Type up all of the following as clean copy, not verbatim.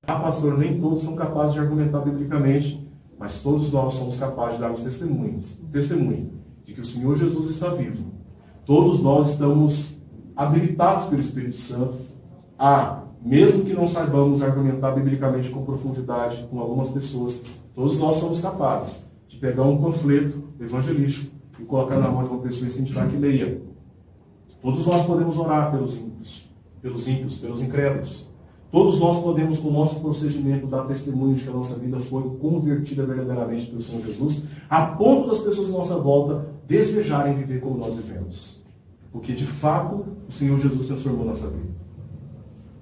Ah, pastor, nem todos são capazes de argumentar biblicamente, mas todos nós somos capazes de darmos testemunho de que o Senhor Jesus está vivo. Todos nós estamos habilitados pelo Espírito Santo a, mesmo que não saibamos argumentar biblicamente com profundidade com algumas pessoas, todos nós somos capazes de pegar um panfleto evangelístico e colocar na mão de uma pessoa e incentivar que leia. Todos nós podemos orar pelos ímpios, pelos incrédulos. Todos nós podemos, com o nosso procedimento, dar testemunho de que a nossa vida foi convertida verdadeiramente pelo Senhor Jesus, a ponto das pessoas à nossa volta desejarem viver como nós vivemos. Porque, de fato, o Senhor Jesus transformou nossa vida.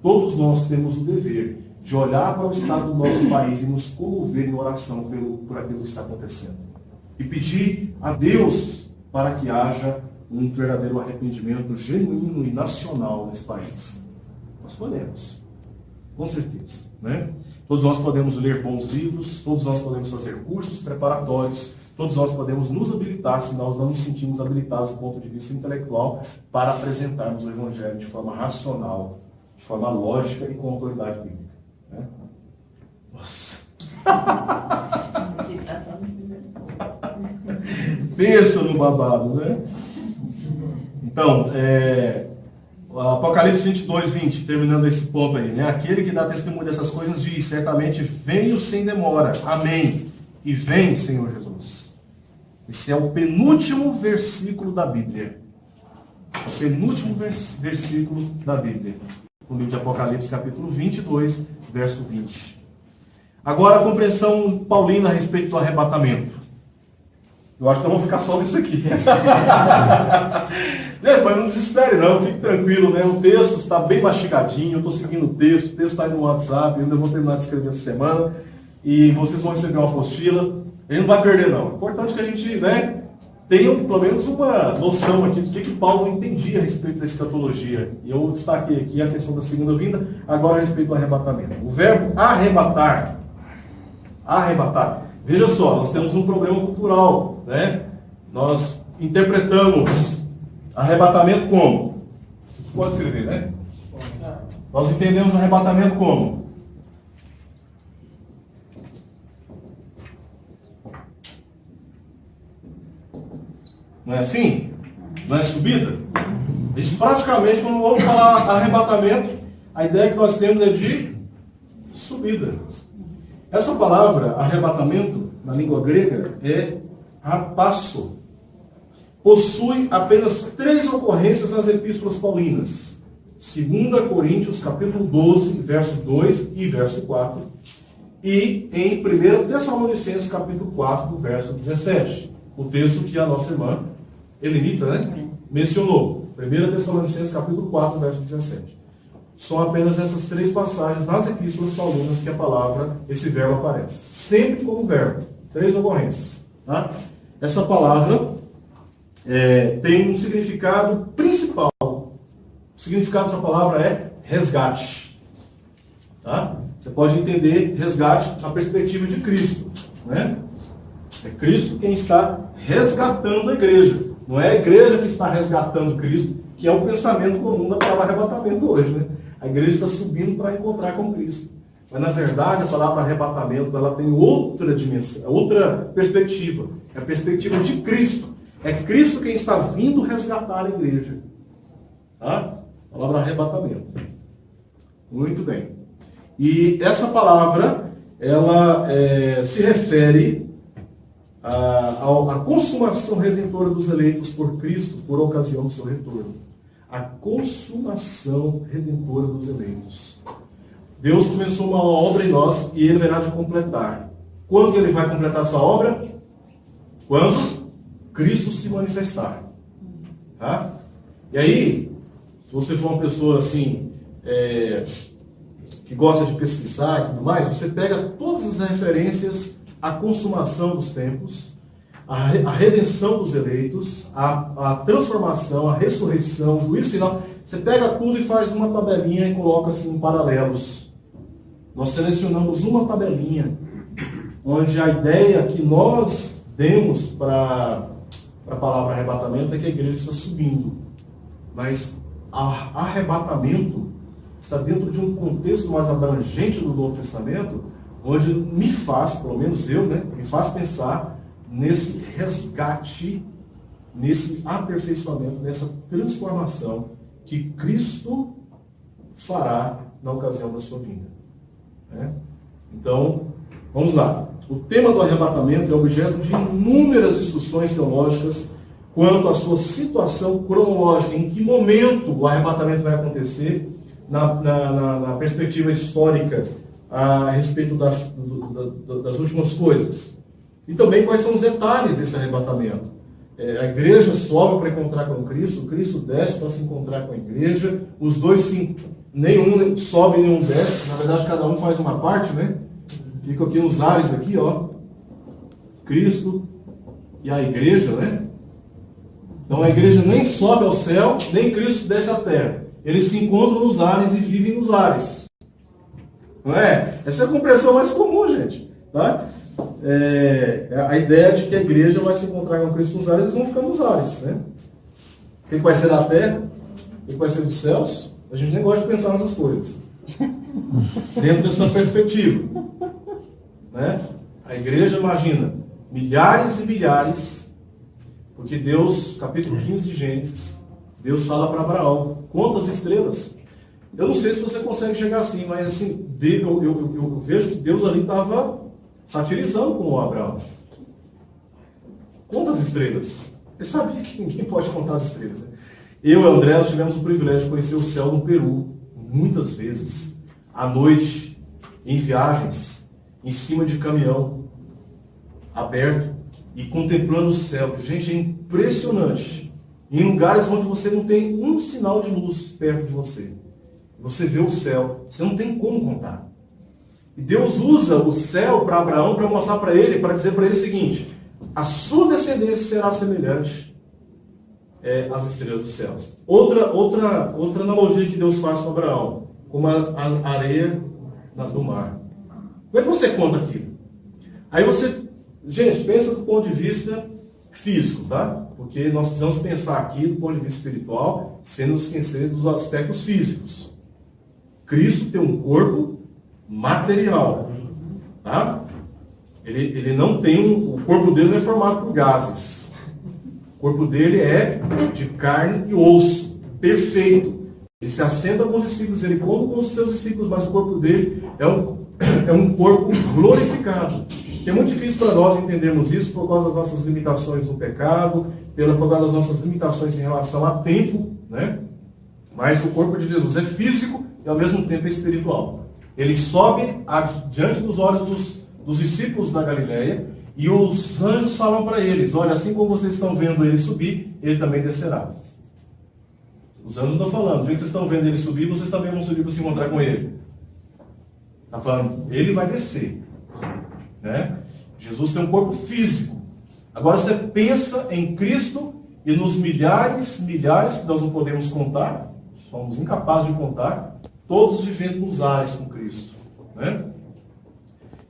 Todos nós temos o dever de olhar para o estado do nosso país e nos comover em oração por aquilo que está acontecendo. E pedir a Deus para que haja um verdadeiro arrependimento genuíno e nacional nesse país. Nós podemos. Com certeza. Né? Todos nós podemos ler bons livros, todos nós podemos fazer cursos preparatórios, todos nós podemos nos habilitar, se nós não nos sentimos habilitados do ponto de vista intelectual, para apresentarmos o Evangelho de forma racional, de forma lógica e com autoridade bíblica. Né? Nossa! Pensa no babado, né? Então, Apocalipse 22, 20, terminando esse ponto aí, né? Aquele que dá testemunho dessas coisas diz, certamente venho sem demora, amém, e vem, Senhor Jesus. Esse é o penúltimo versículo da Bíblia. O penúltimo versículo da Bíblia. No livro de Apocalipse, capítulo 22, verso 20. Agora a compreensão paulina a respeito do arrebatamento. Eu acho que não vou ficar só nisso aqui. Mas não desespere não, fique tranquilo, né? O texto está bem mastigadinho, eu estou seguindo o texto está aí no WhatsApp, eu ainda vou terminar de escrever essa semana, e vocês vão receber uma apostila, ele não vai perder não. O importante é que a gente, né, tenha pelo menos uma noção aqui do que Paulo entendia a respeito da escatologia. E eu destaquei aqui a questão da segunda vinda, agora a respeito do arrebatamento. O verbo arrebatar. Veja só, nós temos um problema cultural, né? Nós interpretamos arrebatamento como? Você pode escrever, né? Nós entendemos arrebatamento como? Não é assim? Não é subida? A gente praticamente, quando ouve falar arrebatamento, a ideia que nós temos é de subida. Essa palavra, arrebatamento, na língua grega, é rapasso. Possui apenas 3 ocorrências nas epístolas paulinas. 2 Coríntios, capítulo 12, verso 2 e verso 4. E em 1 Tessalonicenses, capítulo 4, verso 17. O texto que a nossa irmã Helenita, né, mencionou. 1 Tessalonicenses, capítulo 4, verso 17. São apenas essas 3 passagens nas epístolas paulinas que a palavra, esse verbo aparece. Sempre como verbo. 3 ocorrências. Tá? Essa palavra tem um significado principal. O significado dessa palavra é resgate. Tá? Você pode entender resgate na perspectiva de Cristo. Né? É Cristo quem está resgatando a igreja. Não é a igreja que está resgatando Cristo, que é o pensamento comum da palavra arrebatamento hoje. Né? A igreja está subindo para encontrar com Cristo. Mas, na verdade, a palavra arrebatamento ela tem outra dimensão, outra perspectiva. É a perspectiva de Cristo. É Cristo quem está vindo resgatar a igreja. Tá? A palavra arrebatamento. Muito bem. E essa palavra, ela se refere à consumação redentora dos eleitos por Cristo por ocasião do seu retorno. A consumação redentora dos eleitos. Deus começou uma obra em nós e Ele verá de completar. Quando Ele vai completar essa obra? Quando Cristo se manifestar. Tá? E aí, se você for uma pessoa assim, que gosta de pesquisar e tudo mais, você pega todas as referências à consumação dos tempos, a redenção dos eleitos, a transformação, a ressurreição, o juízo final. Você pega tudo e faz uma tabelinha e coloca assim em paralelos. Nós selecionamos uma tabelinha, onde a ideia que nós demos para a palavra arrebatamento é que a igreja está subindo. Mas arrebatamento está dentro de um contexto mais abrangente do Novo Testamento, onde me faz, pelo menos eu, né, me faz pensar nesse resgate, nesse aperfeiçoamento, nessa transformação que Cristo fará na ocasião da sua vinda. Né? Então, vamos lá. O tema do arrebatamento é objeto de inúmeras discussões teológicas quanto à sua situação cronológica, em que momento o arrebatamento vai acontecer, na perspectiva histórica a respeito das últimas coisas. E também quais são os detalhes desse arrebatamento. A igreja sobe para encontrar com Cristo, Cristo desce para se encontrar com a igreja, os dois nenhum sobe, nenhum desce, na verdade cada um faz uma parte, né? Fica aqui nos ares aqui, ó, Cristo e a igreja, né? Então a igreja nem sobe ao céu, nem Cristo desce à terra. Eles se encontram nos ares e vivem nos ares. Não é? Essa é a compreensão mais comum, gente. Tá? A ideia de que a igreja vai se encontrar com Cristo nos ares, eles vão ficar nos ares. Né? O que vai ser da terra? O que vai ser dos céus? A gente nem gosta de pensar nessas coisas. Dentro dessa perspectiva. Né? A igreja, imagina, milhares e milhares, porque Deus, capítulo 15 de Gênesis, Deus fala para Abraão, conta as estrelas. Eu não sei se você consegue chegar assim, mas assim, eu vejo que Deus ali estava satirizando com o Abraão. Conta as estrelas. Eu sabia que ninguém pode contar as estrelas. Né? Eu e o André nós tivemos o privilégio de conhecer o céu no Peru, muitas vezes, à noite, em viagens, em cima de caminhão, aberto, e contemplando o céu. Gente, é impressionante. Em lugares onde você não tem um sinal de luz perto de você. Você vê o céu, você não tem como contar. E Deus usa o céu para Abraão para mostrar para ele, para dizer para ele o seguinte: a sua descendência será semelhante às estrelas dos céus. Outra analogia que Deus faz com Abraão, como a areia do mar. Como é que você conta aquilo? Aí você, gente, pensa do ponto de vista físico, tá? Porque nós precisamos pensar aqui do ponto de vista espiritual, sem nos esquecer dos aspectos físicos. Cristo tem um corpo material, tá? Ele não tem o corpo dele não é formado por gases. O corpo dele é de carne e osso, perfeito. Ele se assenta com os discípulos, ele come com os seus discípulos, mas o corpo dele é um corpo glorificado. É muito difícil para nós entendermos isso por causa das nossas limitações no pecado, por causa das nossas limitações em relação a tempo, né? Mas o corpo de Jesus é físico e ao mesmo tempo é espiritual. Ele sobe diante dos olhos dos discípulos da Galileia e os anjos falam para eles: olha, assim como vocês estão vendo ele subir, ele também descerá. Os anjos estão falando: do que vocês estão vendo ele subir, vocês também vão subir para se encontrar com ele. Está falando, ele vai descer. Né? Jesus tem um corpo físico. Agora você pensa em Cristo e nos milhares que nós não podemos contar, somos incapazes de contar, todos vivendo nos ares com Cristo. Né?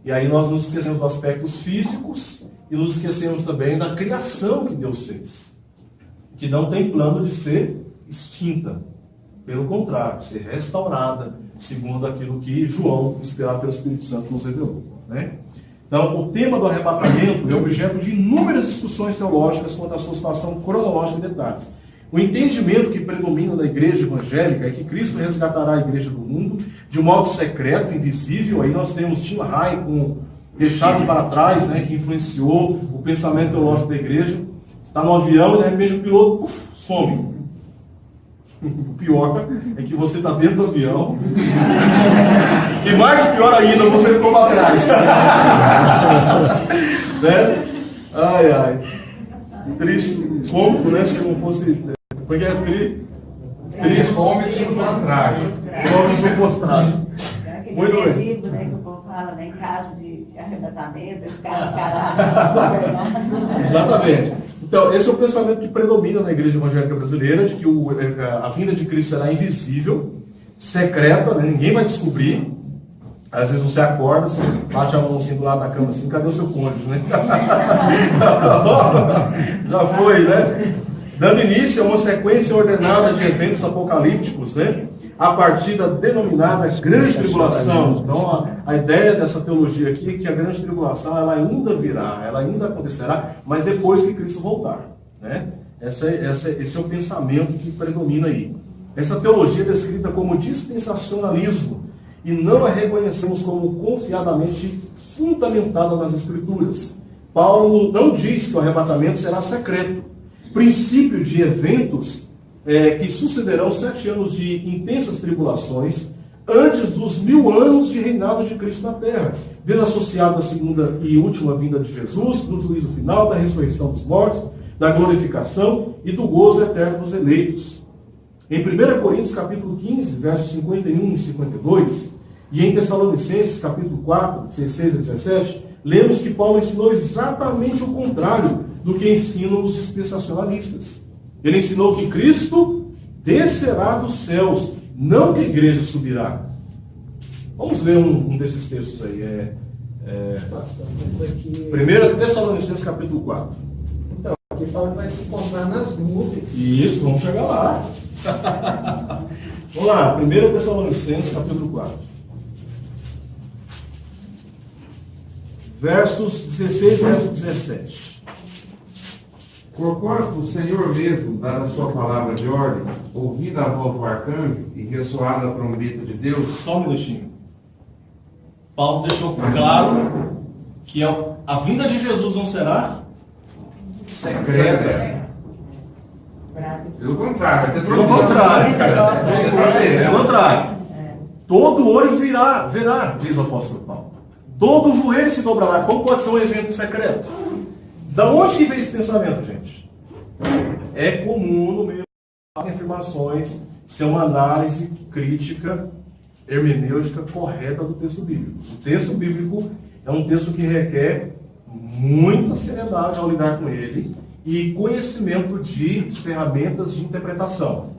E aí nós nos esquecemos dos aspectos físicos e nos esquecemos também da criação que Deus fez, que não tem plano de ser extinta. Pelo contrário, de ser restaurada, segundo aquilo que João, inspirado pelo Espírito Santo, nos revelou. Né? Então, o tema do arrebatamento é objeto de inúmeras discussões teológicas quanto à sua situação cronológica e detalhes. O entendimento que predomina na igreja evangélica é que Cristo resgatará a igreja do mundo de modo secreto, invisível. Aí nós temos Tim LaHaye com Deixados para Trás, né, que influenciou o pensamento teológico da igreja. Está no avião e de repente o piloto some. O pior é que você está dentro do avião e mais pior ainda, você ficou para trás. Né? Ai, ai. Triste, cômico, né? Se não fosse. Porque é cômico supostrado. Cômico supostrado. Muito bem. Né, que o povo fala, né, em caso de arrebatamento, esse cara ficará. Exatamente. Então, esse é o pensamento que predomina na igreja evangélica brasileira, de que a vinda de Cristo será invisível, secreta, né? Ninguém vai descobrir. Às vezes você acorda, você bate a mão assim do lado da cama assim, cadê o seu cônjuge, né? Já foi, né? Dando início a uma sequência ordenada de eventos apocalípticos, né? a partir da denominada grande tribulação. Então, a ideia dessa teologia aqui é que a grande tribulação ela ainda virá, ela ainda acontecerá, mas depois que Cristo voltar. Né? Esse é o pensamento que predomina aí. Essa teologia é descrita como dispensacionalismo e não a reconhecemos como confiadamente fundamentada nas Escrituras. Paulo não diz que o arrebatamento será secreto. Princípio de eventos que sucederão 7 anos de intensas tribulações antes dos 1000 anos de reinado de Cristo na terra, desassociado da segunda e última vinda de Jesus, do juízo final, da ressurreição dos mortos, da glorificação e do gozo eterno dos eleitos. Em 1 Coríntios capítulo 15, versos 51 e 52, e em Tessalonicenses capítulo 4, 16 e 17, lemos que Paulo ensinou exatamente o contrário do que ensinam os dispensacionalistas. Ele ensinou que Cristo descerá dos céus, não que a igreja subirá. Vamos ler um desses textos aí. 1 Tessalonicenses capítulo 4. Então, aqui fala que vai se encontrar nas nuvens. Isso, vamos chegar lá. Vamos lá, 1 Tessalonicenses capítulo 4. Versos 16 e verso 17. Porquanto o Senhor mesmo, dada a sua palavra de ordem, ouvida a voz do arcanjo e ressoada a trombeta de Deus. Só um minutinho. Paulo deixou claro que a vinda de Jesus não será secreta. Pelo contrário. Pelo contrário, cara. Pelo contrário. Todo olho verá, diz o apóstolo Paulo. Todo joelho se dobrará. Como pode ser um evento secreto? Da onde que vem esse pensamento, gente? É comum no meio das afirmações ser uma análise crítica, hermenêutica correta do texto bíblico. O texto bíblico é um texto que requer muita seriedade ao lidar com ele e conhecimento de ferramentas de interpretação.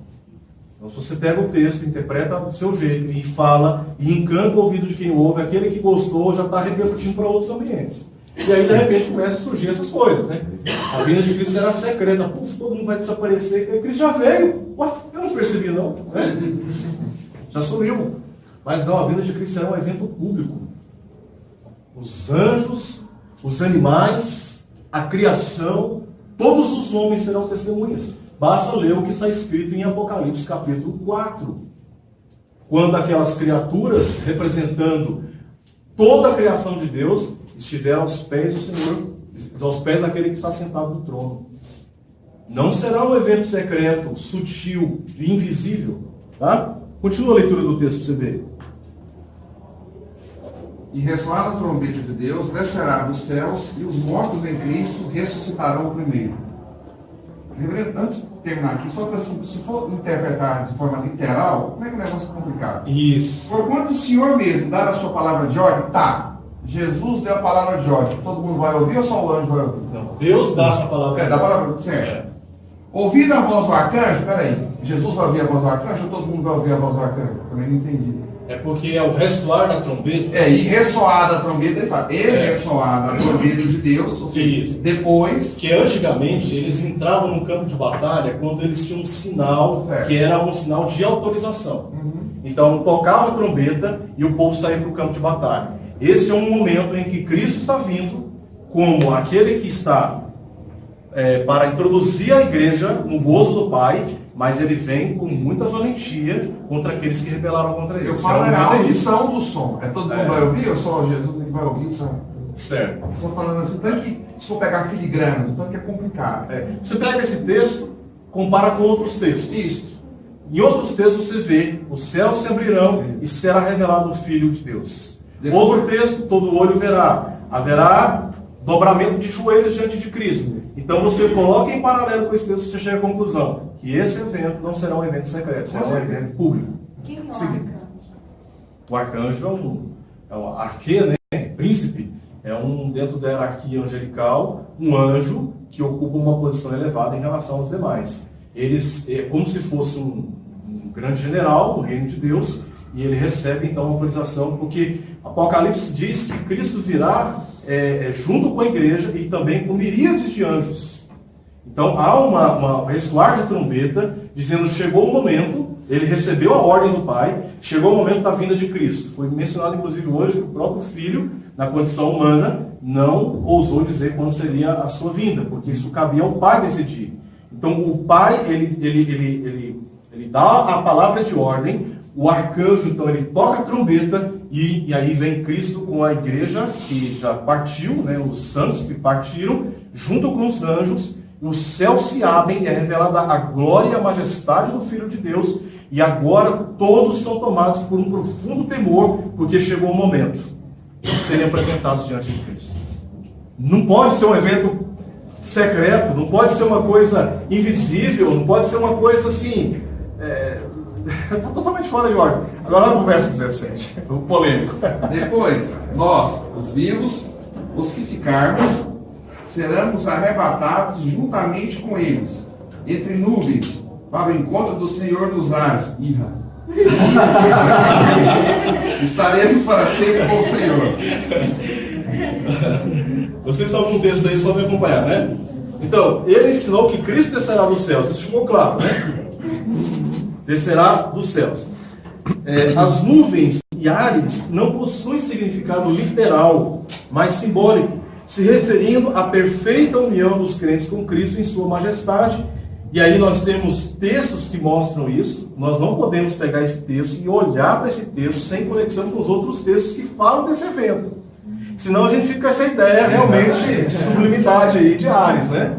Então, se você pega o texto, interpreta do seu jeito e fala e encanta o ouvido de quem ouve, aquele que gostou já está repercutindo para outros ambientes. E aí, de repente, começa a surgir essas coisas, né? A vinda de Cristo será secreta. Puf, todo mundo vai desaparecer. Cristo já veio. Ué, eu não percebi, não. Né? Já sumiu. Mas não, a vinda de Cristo será um evento público. Os anjos, os animais, a criação, todos os homens serão testemunhas. Basta ler o que está escrito em Apocalipse capítulo 4. Quando aquelas criaturas, representando toda a criação de Deus, estiver aos pés do Senhor, aos pés daquele que está sentado no trono. Não será um evento secreto, sutil, invisível. Tá? Continua a leitura do texto para você ver. E ressoada a trombeta de Deus, descerá dos céus, e os mortos em Cristo ressuscitarão primeiro. Reverendo, antes de terminar aqui, só para assim, se for interpretar de forma literal, como é que o negócio é complicado? Isso. Porquanto o Senhor mesmo dá a sua palavra de ordem, tá. Jesus deu a palavra de ordem. Todo mundo vai ouvir ou só o anjo vai ouvir? Não, Deus dá essa palavra. Dá a palavra, certo. Ouvida a voz do arcanjo, peraí, Jesus vai ouvir a voz do arcanjo ou todo mundo vai ouvir a voz do arcanjo? Também não entendi. É porque é o ressoar da trombeta. E ressoada a trombeta, ele fala, ressoada a trombeta de Deus, ou seja, Isso. depois... Que antigamente eles entravam no campo de batalha quando eles tinham um sinal, Certo. que era um sinal de autorização. Então tocava a trombeta e o povo saía para o campo de batalha. Esse é um momento em que Cristo está vindo como aquele que está para introduzir a igreja no gozo do Pai, mas ele vem com muita valentia contra aqueles que rebelaram contra ele. Eu falo a audição do som. Todo mundo vai ouvir ou só Jesus que vai ouvir? Então, certo. estou falando assim, tanto que se for pegar filigranas, tanto que é complicado. Você pega esse texto, compara com outros textos. Isso. Em outros textos você vê, os céus se abrirão e será revelado o Filho de Deus. Outro texto, todo olho verá. Haverá dobramento de joelhos diante de Cristo. Então você coloca em paralelo com esse texto, você chega à conclusão que esse evento não será um evento secreto, será um evento público. Quem é o Seguinte. arcanjo? O arcanjo é um arquê, né? Príncipe. É dentro da hierarquia angelical, um anjo que ocupa uma posição elevada em relação aos demais. Eles, é como se fosse um grande general no reino de Deus, e ele recebe então uma autorização, porque Apocalipse diz que Cristo virá junto com a igreja e também com miríades de anjos. Então há uma ressoar de trombeta dizendo: chegou o momento Ele recebeu a ordem do Pai, chegou o momento da vinda de Cristo. Foi mencionado, inclusive, hoje que o próprio Filho, na condição humana, não ousou dizer quando seria a sua vinda, porque isso cabia ao Pai decidir. Então, o Pai, ele dá a palavra de ordem, o arcanjo, então, ele toca a trombeta, e aí vem Cristo com a igreja, que já partiu, né, os santos que partiram, junto com os anjos, os céus se abrem e é revelada a glória e a majestade do Filho de Deus, e agora todos são tomados por um profundo temor, porque chegou o momento de serem apresentados diante de Cristo. Não pode ser um evento secreto, não pode ser uma coisa invisível, não pode ser uma coisa assim, está totalmente fora de ordem. Agora vamos para o verso 17, o polêmico. Depois, nós, os vivos, os que ficarmos, seremos arrebatados juntamente com eles, entre nuvens, para o encontro do Senhor dos ares. Estaremos para sempre com o Senhor. Vocês sabem um texto aí, só me acompanhar, né? Então, ele ensinou que Cristo descerá dos céus. Isso ficou claro, né? Descerá dos céus. As nuvens e ares não possuem significado literal, mas simbólico, se referindo à perfeita união dos crentes com Cristo em sua majestade. E aí nós temos textos que mostram isso. Nós não podemos pegar esse texto e olhar para esse texto sem conexão com os outros textos que falam desse evento. Senão a gente fica com essa ideia realmente de sublimidade aí de Ares, né?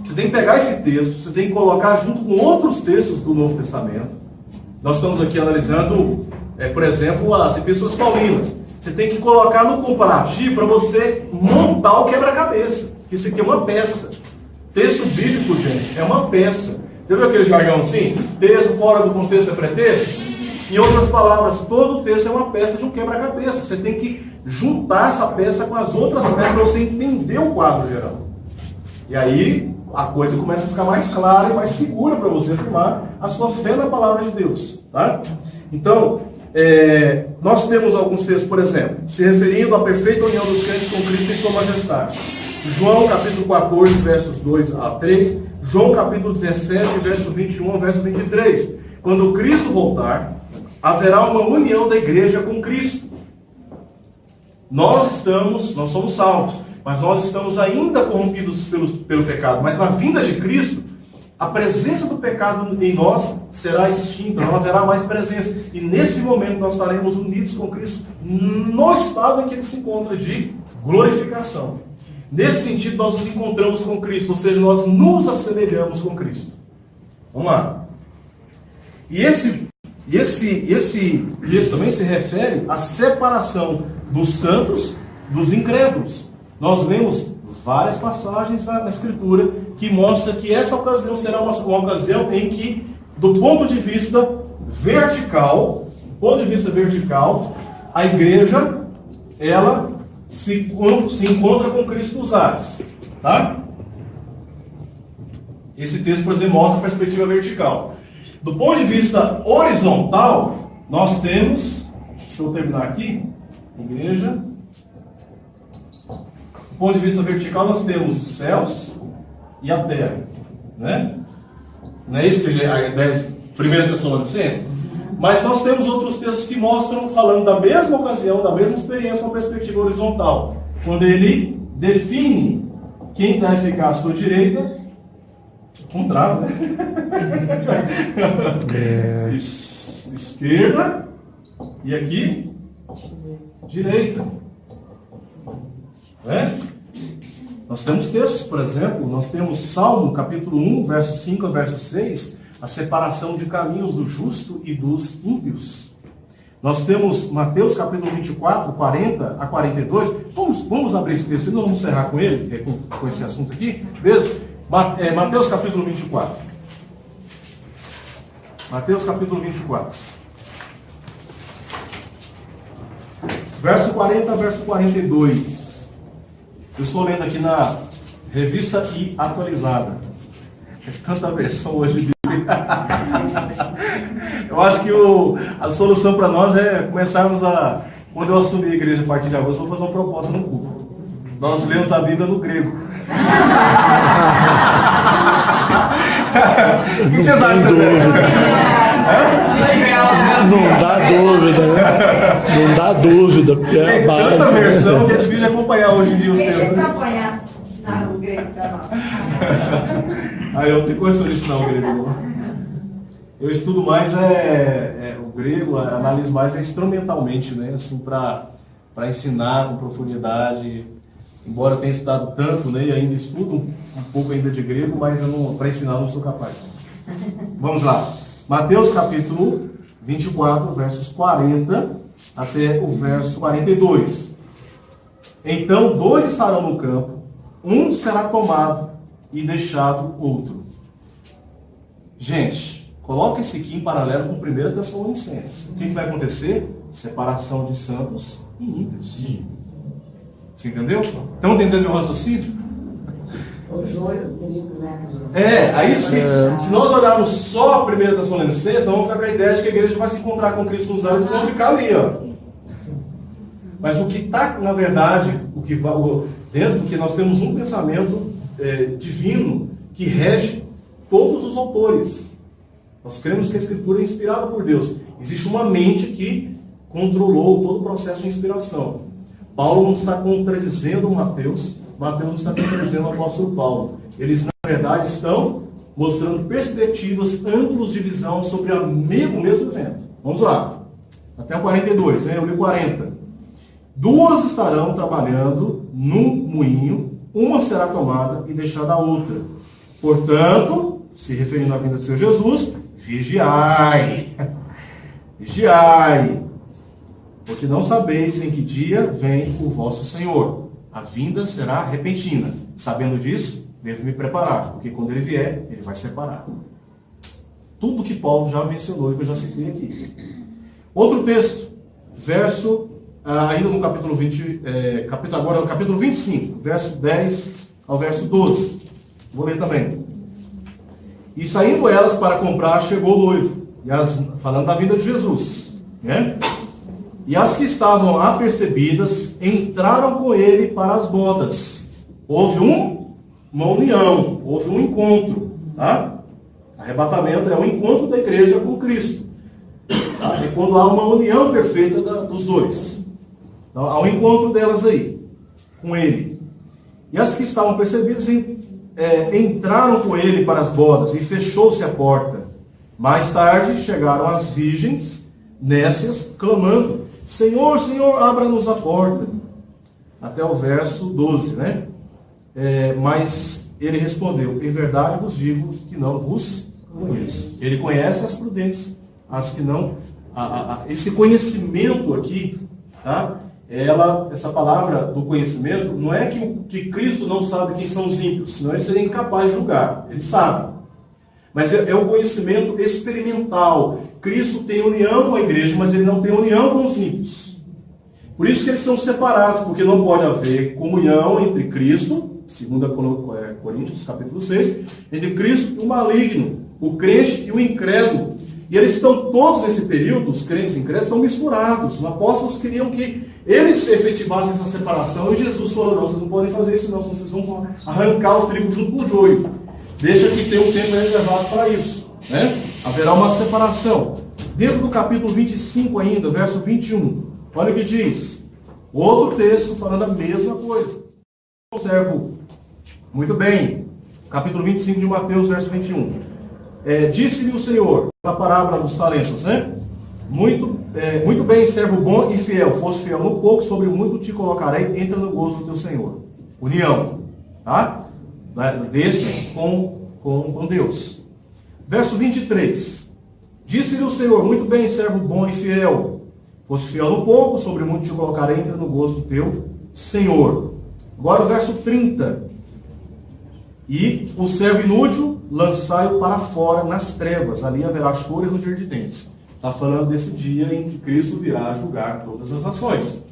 Você tem que pegar esse texto, você tem que colocar junto com outros textos do Novo Testamento. Nós estamos aqui analisando, por exemplo, as epístolas paulinas. Você tem que colocar no comparativo para você montar o quebra-cabeça. Isso aqui é uma peça. Texto bíblico, gente, é uma peça. Já viu aquele jargão assim? Texto fora do contexto é pretexto? Em outras palavras, todo texto é uma peça de um quebra-cabeça. Você tem que juntar essa peça com as outras peças para você entender o quadro geral. E aí a coisa começa a ficar mais clara e mais segura para você afirmar a sua fé na palavra de Deus. Tá? Então, nós temos alguns textos, por exemplo, se referindo à perfeita união dos crentes com Cristo em sua majestade. João capítulo 14, versos 2 a 3. João capítulo 17, verso 21 ao verso 23. Quando Cristo voltar, haverá uma união da igreja com Cristo. Nós somos salvos, mas nós estamos ainda corrompidos pelo pecado. Mas na vinda de Cristo, a presença do pecado em nós será extinta, não haverá mais presença. E nesse momento nós estaremos unidos com Cristo no estado em que ele se encontra de glorificação. Nesse sentido, nós nos encontramos com Cristo, ou seja, nós nos assemelhamos com Cristo. Vamos lá. E esse também se refere à separação dos santos dos incrédulos. Nós lemos várias passagens na Escritura que mostram que essa ocasião será uma ocasião em que, do ponto de vista vertical, a igreja, ela se encontra com Cristo nos ares. Tá? Esse texto, por exemplo, mostra a perspectiva vertical. Do ponto de vista horizontal, nós temos, deixa eu terminar aqui, igreja. Do ponto de vista vertical, nós temos os céus e a terra. Né? Não é isso que a ideia de 1 Tessalonicenses? Mas nós temos outros textos que mostram, falando da mesma ocasião, da mesma experiência, com a perspectiva horizontal. Quando ele define quem deve ficar à sua direita, contrário, né? Esquerda e aqui, direita. Né? Nós temos textos, por exemplo, nós temos Salmo, capítulo 1, verso 5 a verso 6, a separação de caminhos do justo e dos ímpios. Nós temos Mateus capítulo 24, 40 a 42. Vamos abrir esse texto, senão vamos encerrar com ele, com esse assunto aqui. Veja, Mateus capítulo 24. Mateus capítulo 24. Verso 40 a verso 42. Eu estou lendo aqui na Revista e Atualizada. É tanta versão hoje de Eu acho que a solução para nós é começarmos a... Quando eu assumir a igreja a partir de agosto, eu vou fazer uma proposta no culto. Nós lemos a Bíblia no grego. O que vocês acham? Não dá dúvida, né? Não dá dúvida, porque é Tem a base. tanta versão que é difícil de acompanhar hoje em dia os Deixa eu textos. acompanhar, ensinar o grego para nós. Aí eu tenho condição de ensinar o grego. Não. Eu estudo mais o grego, analiso mais instrumentalmente, né? Assim, para ensinar com profundidade. Embora eu tenha estudado tanto, né? E ainda estudo um pouco ainda de grego, mas para ensinar eu não sou capaz. Vamos lá. Mateus capítulo 24, versos 40 até o verso 42. Então 2 estarão no campo, um será tomado e deixado outro. Gente, coloca esse aqui em paralelo com 1 Tessalonicenses. O que vai acontecer? Separação de santos e ímpios. Você entendeu? Estão entendendo o raciocínio? O joio, o trigo, né? Aí se nós olharmos só 1 Tessalonicenses, nós vamos ficar com a ideia de que a igreja vai se encontrar com Cristo nos ares e vão ficar ali, ó. Mas o que está, na verdade, dentro do que nós temos um pensamento divino que rege todos os autores. Nós cremos que a Escritura é inspirada por Deus. Existe uma mente que controlou todo o processo de inspiração. Paulo não está contradizendo Mateus não está contradizendo o apóstolo Paulo. Eles, na verdade, estão mostrando perspectivas amplas de visão sobre o mesmo evento. Vamos lá. Até o 42, né? Eu li 40. 2 estarão trabalhando num moinho, uma será tomada e deixada a outra. Portanto, se referindo à vinda do Senhor Jesus, vigiai. Vigiai. Porque não sabeis em que dia vem o vosso Senhor. A vinda será repentina. Sabendo disso, devo me preparar, porque quando ele vier, ele vai separar. Tudo que Paulo já mencionou e que eu já citei aqui. Outro texto, ainda no capítulo 20, agora no capítulo 25, verso 10 ao verso 12. Vou ler também. E saindo elas para comprar, chegou o noivo. Falando da vinda de Jesus, né? E as que estavam apercebidas entraram com ele para as bodas. Houve uma união, houve um encontro. Tá? Arrebatamento é um encontro da igreja com Cristo. Tá? É quando há uma união perfeita dos dois. Então, há um encontro delas aí, com ele. E as que estavam apercebidas entraram com ele para as bodas e fechou-se a porta. Mais tarde chegaram as virgens, nécias, clamando: Senhor, Senhor, abra-nos a porta. Até o verso 12, né? Mas ele respondeu: em verdade vos digo que não vos conheço. Ele conhece as prudentes, as que não. Esse conhecimento aqui, tá? Essa palavra do conhecimento, não é que Cristo não sabe quem são os ímpios, senão ele seria incapaz de julgar. Ele sabe. Mas é o conhecimento experimental. Cristo tem união com a igreja, mas ele não tem união com os ímpios. Por isso que eles são separados, porque não pode haver comunhão entre Cristo, 2 Coríntios capítulo 6, entre Cristo e o maligno, o crente e o incrédulo. E eles estão todos nesse período, os crentes e incrédulos, estão misturados. Os apóstolos queriam que eles efetivassem essa separação, e Jesus falou: não, vocês não podem fazer isso não, senão vocês vão arrancar os trigos junto com o joio. Deixa que tem um tempo reservado para isso. Né? Haverá uma separação. Dentro do capítulo 25 ainda, verso 21, olha o que diz. Outro texto falando a mesma coisa. Observo muito bem. Capítulo 25 de Mateus, verso 21. Disse-lhe o Senhor, a parábola dos talentos, né? Muito bem, servo bom e fiel. Fosse fiel no pouco, sobre o muito te colocarei, entra no gozo do teu Senhor. União. Tá? Desse com Deus. Verso 23. Disse-lhe o Senhor: muito bem, servo bom e fiel. Foste fiel no pouco, sobre muito te colocarei, entra no gozo do teu Senhor. Agora o verso 30. E o servo inútil, lançai-o para fora nas trevas. Ali haverá choro e ranger de dentes. Está falando desse dia em que Cristo virá julgar todas as nações.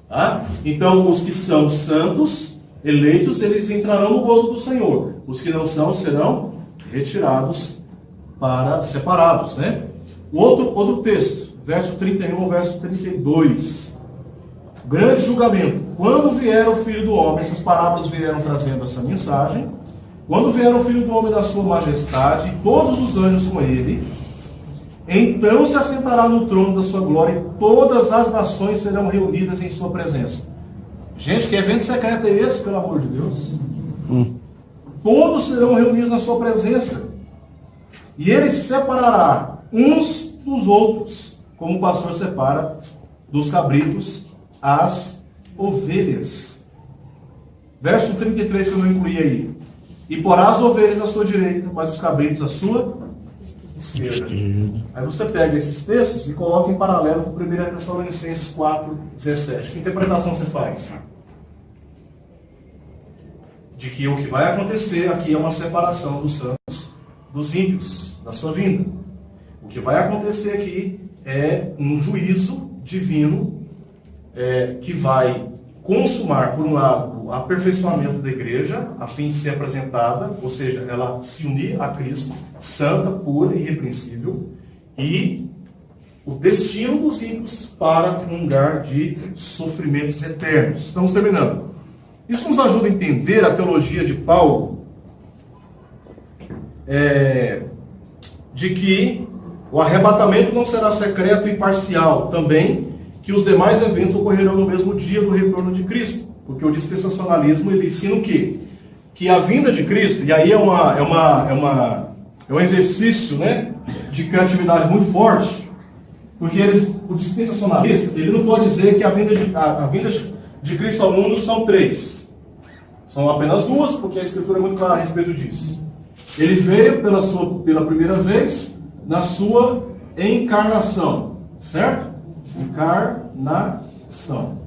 Tá? Então, os que são santos, eleitos, eles entrarão no gozo do Senhor. Os que não são, serão retirados, separados. Né? Outro texto, verso 31, verso 32. Grande julgamento. Quando vier o Filho do Homem, essas parábolas vieram trazendo essa mensagem. Quando vier o Filho do Homem da sua majestade, todos os anjos com ele, Então se assentará no trono da sua glória e todas as nações serão reunidas em sua presença. Gente, que evento secreto é esse, pelo amor de Deus? Todos serão reunidos na sua presença. E ele separará uns dos outros, como o pastor separa dos cabritos as ovelhas. Verso 33 que eu não incluí aí. E porá as ovelhas à sua direita, mas os cabritos à sua esquerda. Aí você pega esses textos e coloca em paralelo com 1 Tessalonicenses 4:17. Que interpretação você faz? De que o que vai acontecer aqui é uma separação dos santos dos ímpios, da sua vinda. O que vai acontecer aqui é um juízo divino que vai consumar, por um lado, o aperfeiçoamento da igreja, a fim de ser apresentada, ou seja, ela se unir a Cristo, santa, pura e irrepreensível, e o destino dos ímpios para um lugar de sofrimentos eternos. Estamos terminando. Isso nos ajuda a entender a teologia de Paulo, de que o arrebatamento não será secreto e parcial, também que os demais eventos ocorrerão no mesmo dia do retorno de Cristo, porque o dispensacionalismo ele ensina o quê? Que a vinda de Cristo, e aí é um exercício, né, de criatividade muito forte, porque o dispensacionalista ele não pode dizer que a vinda de Cristo ao mundo são 3. São apenas 2, porque a Escritura é muito clara a respeito disso. Ele veio pela primeira vez na sua encarnação, certo? Encarnação.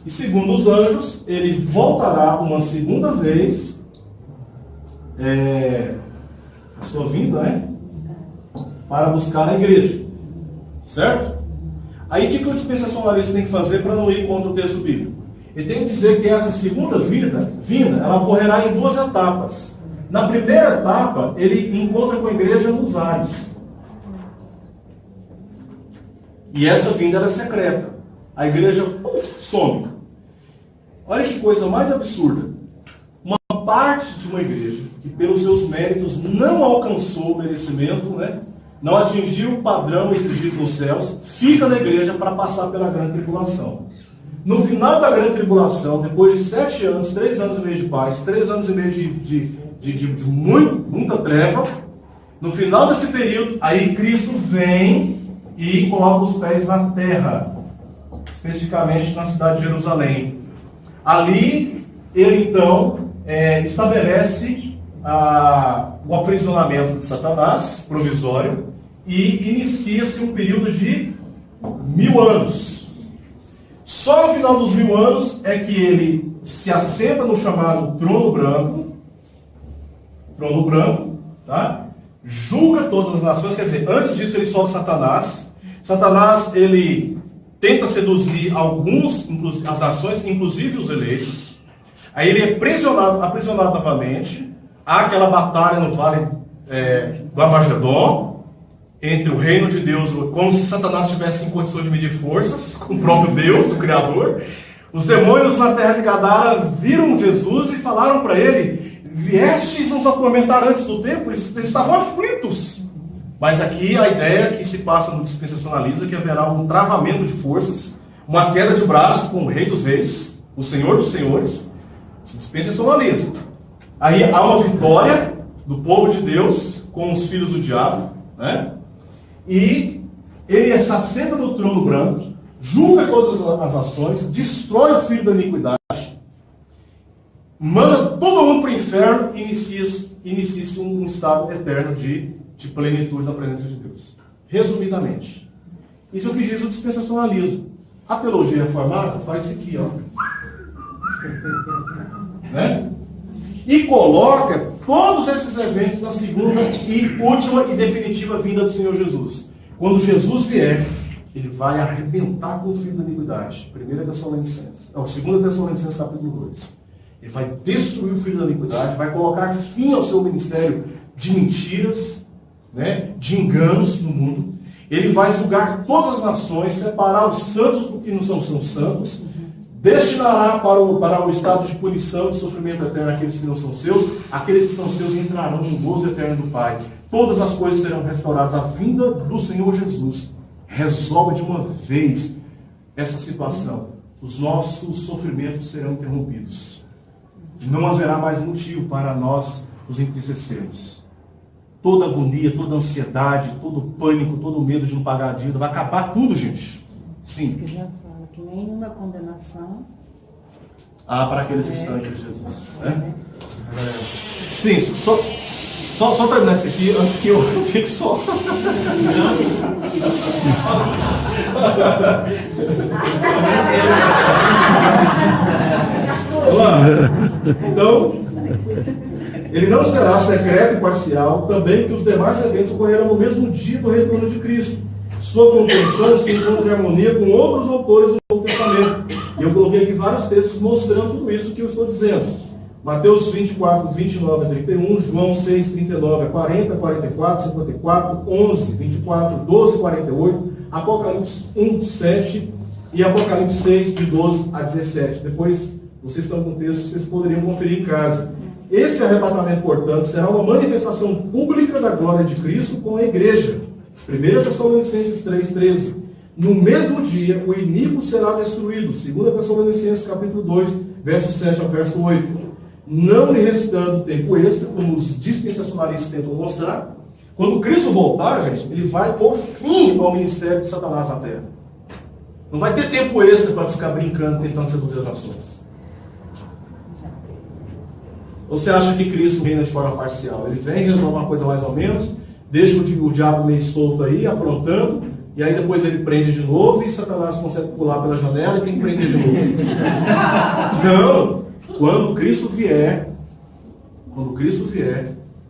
E segundo os anjos, ele voltará uma segunda vez, a sua vinda, né? Para buscar a igreja, certo? Aí o que o dispensacionalista tem que fazer para não ir contra o texto bíblico? Ele tem que dizer que essa segunda vinda, ela ocorrerá em 2 etapas. Na primeira etapa, ele encontra com a igreja nos ares. E essa vinda era secreta. A igreja some. Olha que coisa mais absurda. Uma parte de uma igreja que pelos seus méritos não alcançou o merecimento, né? Não atingiu o padrão exigido nos céus, fica na igreja para passar pela grande tribulação. No final da grande tribulação, depois de 7 anos, 3 anos e meio de paz, 3 anos e meio de muita treva, no final desse período, aí Cristo vem e coloca os pés na terra, especificamente na cidade de Jerusalém. Ali, ele então estabelece o aprisionamento de Satanás, provisório, e inicia-se um período de 1000 anos. Só no final dos 1000 anos é que ele se assenta no chamado trono branco, tá? Julga todas as nações, quer dizer, antes disso ele solta Satanás. Satanás, ele tenta seduzir alguns, as nações, inclusive os eleitos. Aí ele é aprisionado novamente. Há aquela batalha no vale do Armagedon, entre o reino de Deus, como se Satanás tivesse em condições de medir forças, com o próprio Deus, o Criador. Os demônios na terra de Gadara viram Jesus e falaram para ele: viestes nos atormentar antes do tempo? Eles estavam aflitos. Mas aqui a ideia que se passa no dispensacionalismo é que haverá um travamento de forças, uma queda de braço com o Rei dos Reis, o Senhor dos Senhores, se dispensacionalismo. Aí há uma vitória do povo de Deus com os filhos do diabo, né? E ele se assenta no trono branco, julga todas as ações, destrói o filho da iniquidade, manda todo mundo para o inferno e inicia-se um estado eterno de plenitude na presença de Deus. Resumidamente, isso é o que diz o dispensacionalismo. A teologia reformada faz isso aqui, ó. Né? E coloca todos esses eventos na segunda e última e definitiva vinda do Senhor Jesus. Quando Jesus vier, ele vai arrebentar com o filho da iniquidade. 2 Tessalonicenses capítulo 2. Ele vai destruir o filho da iniquidade, vai colocar fim ao seu ministério de mentiras, né, de enganos no mundo. Ele vai julgar todas as nações, separar os santos do que não são santos, destinará para o estado de punição e de sofrimento eterno aqueles que não são seus, aqueles que são seus entrarão no gozo eterno do Pai. todas as coisas serão restauradas. A vinda do Senhor Jesus resolve de uma vez essa situação. Os nossos sofrimentos serão interrompidos. Não haverá mais motivo para nós nos entristecermos. Toda agonia, toda ansiedade, todo pânico, todo medo de não pagar a dívida, vai acabar tudo, gente. Sim. Isso que já fala, que nenhuma condenação. Para aqueles que estão em Cristo Jesus. Né? Sim, só terminar isso aqui antes que eu fique só. Vamos lá. Então, ele não será secreto e parcial, também que os demais eventos ocorrerão no mesmo dia do retorno de Cristo. Sua compreensão se encontra em harmonia com outros autores do Novo Testamento. E eu coloquei aqui vários textos mostrando tudo isso que eu estou dizendo. Mateus 24, 29 a 31, João 6, 39 a 40, 44, 54, 11, 24, 12, 48, Apocalipse 1, 7 e Apocalipse 6, de 12 a 17. Depois, vocês estão com o texto, vocês poderiam conferir em casa. Esse arrebatamento, portanto, será uma manifestação pública da glória de Cristo com a igreja. 1 Tessalonicenses 3,13. No mesmo dia, o iníquo será destruído. 2 Tessalonicenses capítulo 2, verso 7 ao verso 8. Não lhe restando tempo extra, como os dispensacionalistas tentam mostrar. Quando Cristo voltar, gente, ele vai pôr fim ao ministério de Satanás na terra. Não vai ter tempo extra para ficar brincando, tentando seduzir as nações. Ou você acha que Cristo reina de forma parcial? Ele vem, resolve uma coisa mais ou menos, deixa o diabo meio solto aí, aprontando, e aí depois ele prende de novo e Satanás consegue pular pela janela e tem que prender de novo. Não! Quando Cristo vier,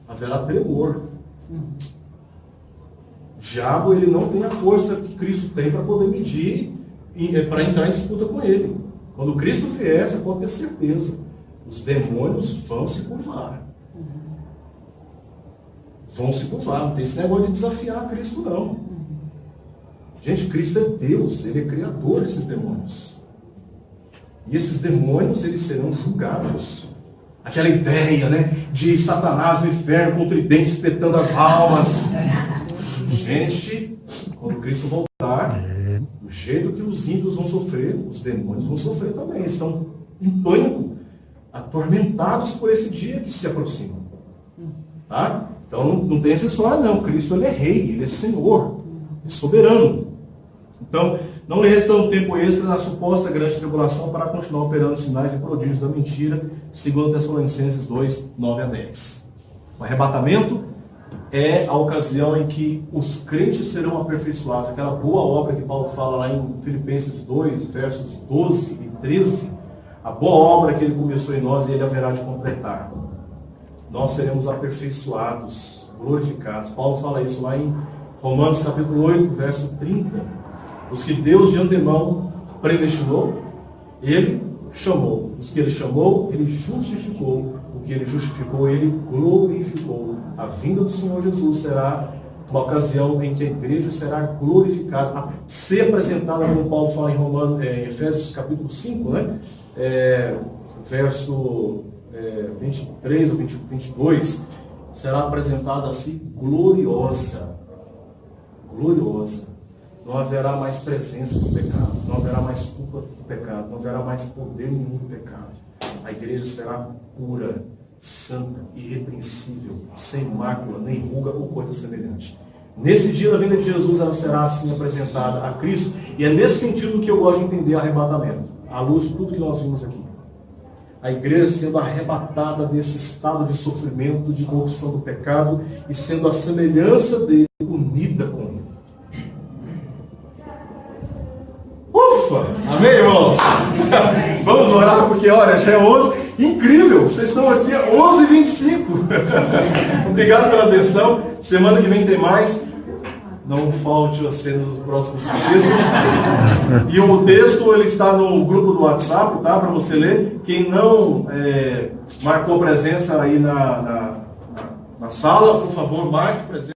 haverá tremor. O diabo, ele não tem a força que Cristo tem para poder medir, para entrar em disputa com ele. Quando Cristo vier, você pode ter certeza, os demônios vão se curvar. Vão se curvar, não tem esse negócio de desafiar Cristo, não. Gente, Cristo é Deus, Ele é criador desses demônios. E esses demônios, eles serão julgados. Aquela ideia, né, de Satanás no inferno com o tridente espetando as almas. Gente, quando Cristo voltar, do jeito que os ímpios vão sofrer, os demônios vão sofrer também. Eles estão em pânico, atormentados por esse dia que se aproxima. Tá? Então não tem essa história não. Cristo, ele é rei, ele é Senhor, é soberano. Então, não lhe restando tempo extra na suposta grande tribulação para continuar operando sinais e prodígios da mentira, segundo Tessalonicenses 2, 9 a 10. O arrebatamento é a ocasião em que os crentes serão aperfeiçoados. Aquela boa obra que Paulo fala lá em Filipenses 2, versos 12 e 13. A boa obra que ele começou em nós, ele haverá de completar. Nós seremos aperfeiçoados, glorificados. Paulo fala isso lá em Romanos capítulo 8, verso 30. Os que Deus de antemão predestinou, Ele chamou. Os que Ele chamou, Ele justificou. O que Ele justificou, Ele glorificou. A vinda do Senhor Jesus será uma ocasião em que a igreja será glorificada, a ser apresentada, como Paulo fala em Efésios capítulo 5, né? Verso 23 ou 22, será apresentada assim gloriosa. Gloriosa. Não haverá mais presença do pecado, não haverá mais culpa do pecado, não haverá mais poder nenhum do pecado. A igreja será pura, santa, irrepreensível, sem mácula, nem ruga ou coisa semelhante. Nesse dia da vinda de Jesus, ela será assim apresentada a Cristo, e é nesse sentido que eu gosto de entender arrebatamento, à luz de tudo que nós vimos aqui. A igreja sendo arrebatada desse estado de sofrimento, de corrupção do pecado, e sendo a semelhança dele, unida com ele. Ufa! Amém, irmãos? Vamos orar, porque olha, já é 11. Incrível! Vocês estão aqui a 11h25. Obrigado pela atenção. Semana que vem tem mais. Não falte você nos próximos vídeos. E o texto, ele está no grupo do WhatsApp, tá? Para você ler. Quem não marcou presença aí na sala, por favor, marque presença.